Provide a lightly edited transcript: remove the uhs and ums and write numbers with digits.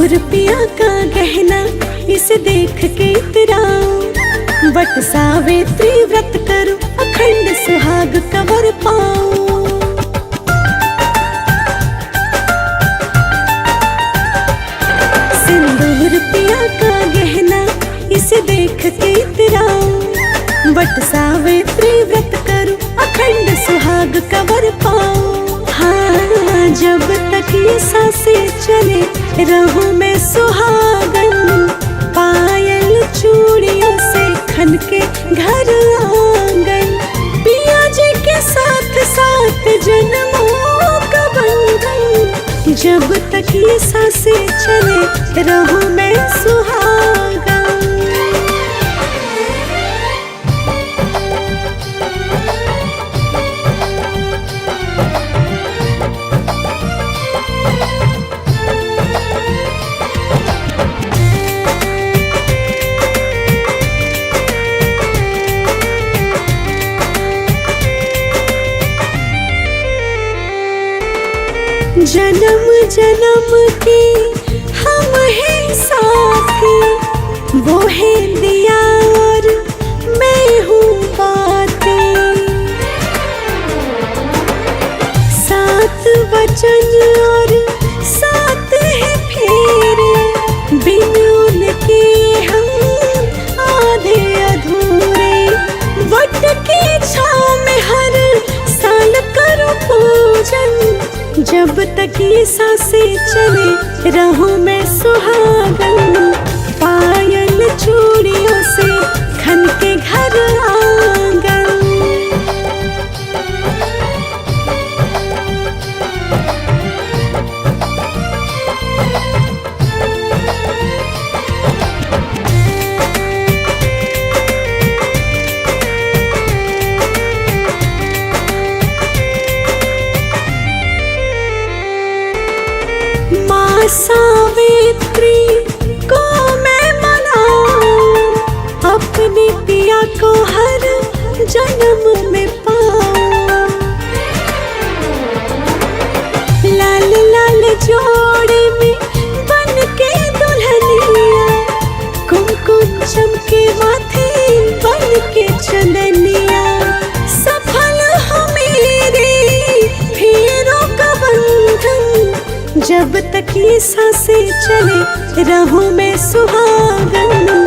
सिंदूर पिया का गहना इसे देख के इतराऊं। वट सावित्री व्रत करूं, अखंड सुहाग कवर पाऊं। सिंदूर पिया का गहना इसे देख के इतराऊं। वट सावित्री व्रत करूं, अखंड सुहाग कवर पाऊं। हाँ, जब तक ये सांसें चले रहूं मैं सुहागन। पायल चूड़ियों से खन के घर आंगन, पिया जी के साथ साथ जन्मों का बंधन। जब तक ये सांसें चले रहूं मैं सुहागन। जन्म जन्म के हम हैं साथी, वो है दिया और मैं हूँ बातें। सात वचन और सात है फेरे, बिन उनके हम आधे अधूरे। वट की छाँव में हर साल करो पूजन। जब तक ये सांसें चले रहूं मैं सुहागन। पायल चूड़ियों से खन के घर आंगन। सावित्री को मैं मनाऊं, अपने पिया को हर जन्म में पाऊं। लाल लाल जोड़े में बन के दुल्हनिया, कुमकुम चमके माथे बन के चंदनिया। सफल हो मेरे फेरों का बंधन। जब तक ये सांसें चले रहूं मैं सुहागन।